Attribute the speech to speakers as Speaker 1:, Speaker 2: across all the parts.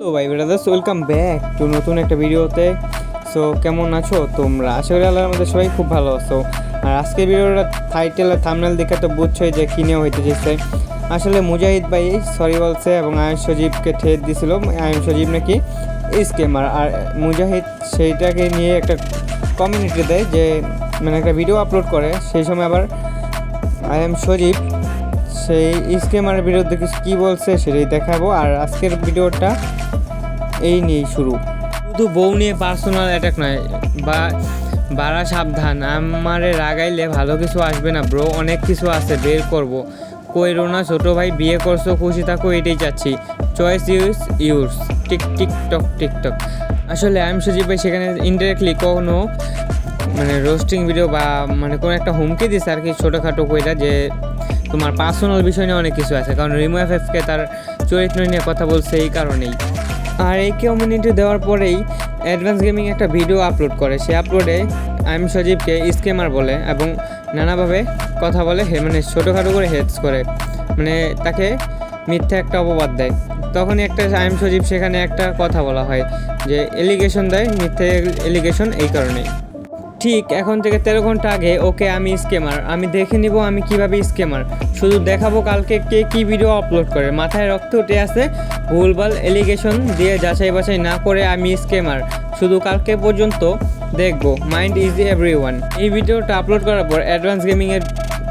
Speaker 1: তো ভাই brothers, welcome back to নতুন একটা ভিডিওতে। সো কেমন আছো তোমরা? আশা করি আল্লাহর মধ্যে সবাই খুব ভালো আছো। আর আজকের ভিডিওটা টাইটেল আর থাম্বনেল দেখে তো বুঝছোই যে কী নিয়ে হইতে যেছে। আসলে মুজাহিদ ভাই সরি বলছে এবং আয়ুষ সজীবকে ঠেট দিছিল। আয়ুষ সজীব নাকি স্ক্যামার, আর মুজাহিদ সেইটাকে নিয়ে একটা কমিউনিটি দেয়, যে মানে একটা ভিডিও আপলোড করে। সেই সময় আবার সজীব সেই স্ক্যামারের বিরুদ্ধে কিছু কী বলছে সেটাই দেখাবো। আর আজকের ভিডিওটা এই নিয়েই শুরু। শুধু বউ নিয়ে পার্সোনাল অ্যাটাক নয়, বা বাড়া সাবধান, আমারে রাগাইলে ভালো কিছু আসবে না ব্রো। অনেক কিছু আছে, বের করব। কইরো না ছোটো ভাই, বিয়ে করছো, খুশি থাকো, এটাই চাচ্ছি। Choice yours. টিকটক। আসলে সজীব ভাই সেখানে ইনডাইরেক্টলি কোনো মানে রোস্টিং ভিডিও বা মানে কোনো একটা হুমকি দিচ্ছে আর কি, ছোটোখাটো কইরা, যে তোমার পার্সোনাল বিষয় নিয়ে অনেক কিছু আছে। কারণ রিমু এফএফকে তার চরিত্র নিয়ে কথা বলছে এই কারণেই। আর এই কমিউনিটি দেওয়ার পরেই অ্যাডভান্স গেমিং একটা ভিডিও আপলোড করে। সে আপলোডে সজীবকে স্ক্যামার বলে এবং নানাভাবে কথা বলে, মানে ছোটোখাটো করে হেডস করে, মানে তাকে মিথ্যা একটা অপবাদ দেয়। তখনই একটা সজীব সেখানে একটা কথা বলা হয় যে এলিগেশন দেয়, মিথ্যে এলিগেশন, এই কারণেই। ঠিক এখন থেকে 13 ঘন্টা আগে ওকে আমি স্ক্যামার, আমি দেখে নিব আমি কিভাবে স্ক্যামার, শুধু দেখাবো কালকে কে কি ভিডিও আপলোড করে। মাথায় রক্ত উঠে আসে, ভুলভাল এলিগেশন দিয়ে যাচাই বাছাই না করে আমি স্ক্যামার, শুধু কালকে পর্যন্ত দেখবো। Mind is everyone. এই ভিডিওটা আপলোড করার পর অ্যাডভান্স গেমিংয়ের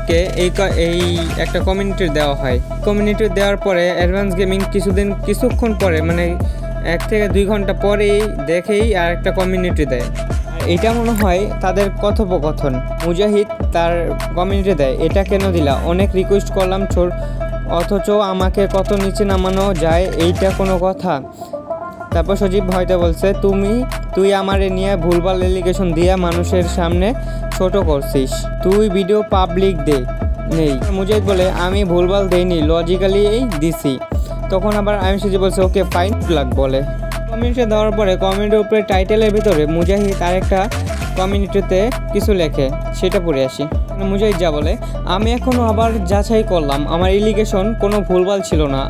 Speaker 1: কে এই একটা কমিউনিটি দেওয়া হয়। কমিউনিটি দেওয়ার পরে অ্যাডভান্স গেমিং কিছুক্ষণ পরে, মানে 1 থেকে 2 ঘন্টা পরেই দেখেই আর একটা কমিউনিটি দেয়। এটা মনে হয় তাদের কথোপকথন। মুজাহিদ তার কমিউনিটি দেয়, এটা কেন দিলা, অনেক রিকোয়েস্ট করলাম অথচ আমাকে কত নিচে নামানো যায়, এইটা কোনো কথা? তারপর সজীব হয়তো বলছে, তুই আমারে নিয়ে ভুলভাল এলিগেশন দিয়া মানুষের সামনে ছোট করছিস, তুই ভিডিও পাবলিক নেই। মুজাহিদ বলে, আমি ভুলভাল দেইনি, লজিক্যালি দিছি। তখন আবার সজীব বলছে, ওকে ফাইন বলে। কমিউনিটি দেওয়ার পরে কমিউনিটির উপরে টাইটেলের ভিতরে মুজাহিদ আরেকটা কমিউনিটিতে কিছু লেখে, সেটা পড়ে আসি। মুজাহিদ যা বলে, আমি এখনও আবার যাচাই করলাম, আমার এলিগেশন কোনো ভুলভাল ছিল না,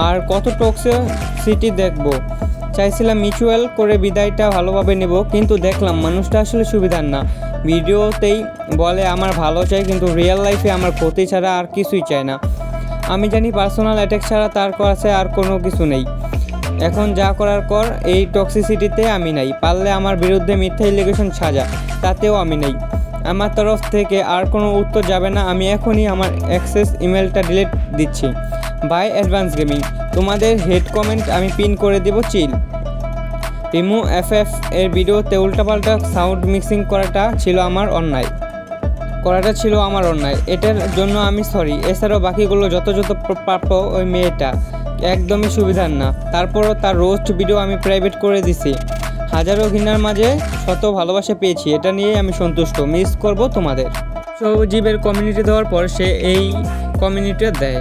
Speaker 1: আর কত টক্সিসিটি দেখব। চাইছিলাম মিউচুয়াল করে বিদায়টা ভালোভাবে নেব, কিন্তু দেখলাম মানুষটা আসলে সুবিধার না। ভিডিওতেই বলে আমার ভালো চাই, কিন্তু রিয়েল লাইফে আমার ক্ষতি ছাড়া আর কিছুই চায় না। আমি জানি পার্সোনাল অ্যাটাক ছাড়া তার কাছে আর কোনো কিছু নেই। এখন যা করার কর, এই টক্সিসিটিতে আমি নাই। পারলে আমার বিরুদ্ধে মিথ্যা এলিগেশন সাজা, তাতেও আমি নেই। আমার তরফ থেকে আর কোনো উত্তর যাবে না। আমি এখনই আমার অ্যাক্সেস ইমেলটা ডিলিট দিচ্ছি। Bye advance gaming. তোমাদের হেড কমেন্ট আমি পিন করে দেব। চিল। রিমু এফএফ এর ভিডিওতে উল্টাপাল্টা সাউন্ড মিক্সিং করাটা ছিল আমার অন্যায়। এটার জন্য আমি সরি। এছাড়াও বাকিগুলো যত প্রাপ্য, ওই মেয়েটা একদমই সুবিধার না। তারপরও তার রোস্ট ভিডিও আমি প্রাইভেট করে দিছি। হাজারো ঘৃণার মাঝে শত ভালোবাসা পেয়েছি, এটা নিয়েই আমি সন্তুষ্ট। মিস করব তোমাদের। সজীবের কমিউনিটি দেওয়ার পর সে এই কমিউনিটি দেয়,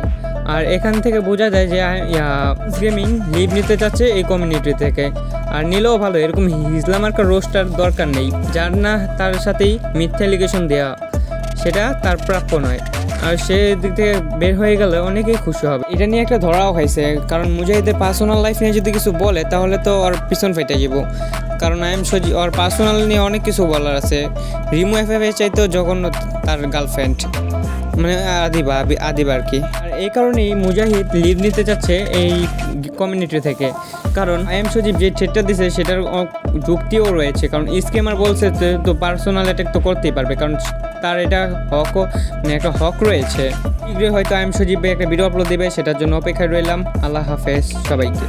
Speaker 1: আর এখান থেকে বোঝা যায় যে গেমিং লিভ নিতে চাচ্ছে এই কমিউনিটি থেকে। আর নিলেও ভালো, এরকম হিজলামার্কার রোস্টার দরকার নেই, যার না তার সাথেই মিথ্যা এলিগেশন দেওয়া, সেটা তার প্রাপ্য নয়। আর সে দিক থেকে বের হয়ে গেলে অনেকেই খুশি হবে। এটা নিয়ে একটা ধরাও হয়েছে, কারণ মুজাহিদের পার্সোনাল লাইফ নিয়ে যদি কিছু বলে তাহলে তো ওর পিছন ফেটে যাব। কারণ সজীব ওর পার্সোনাল নিয়ে অনেক কিছু বলার আছে। রিমু এফএফ চাইতেও জঘন্য তার গার্লফ্রেন্ড, মানে আদিবা আর কি। আর এই কারণেই মুজাহিদ লিভ নিতে চাচ্ছে এই কমিউনিটি থেকে। কারণ সজীব যে ঠেটটা দিছে সেটার যুক্তিও রয়েছে। কারণ স্ক্যামার বলছে তো পার্সোনাল অ্যাটাক তো করতেই পারবে, কারণ তার এটা মানে একটা হক রয়েছে। শীঘ্রই হয়তো সজীব একটা ভিডিও আপলোড দেবে, সেটার জন্য অপেক্ষায় রইলাম। আল্লাহ হাফেজ সবাইকে।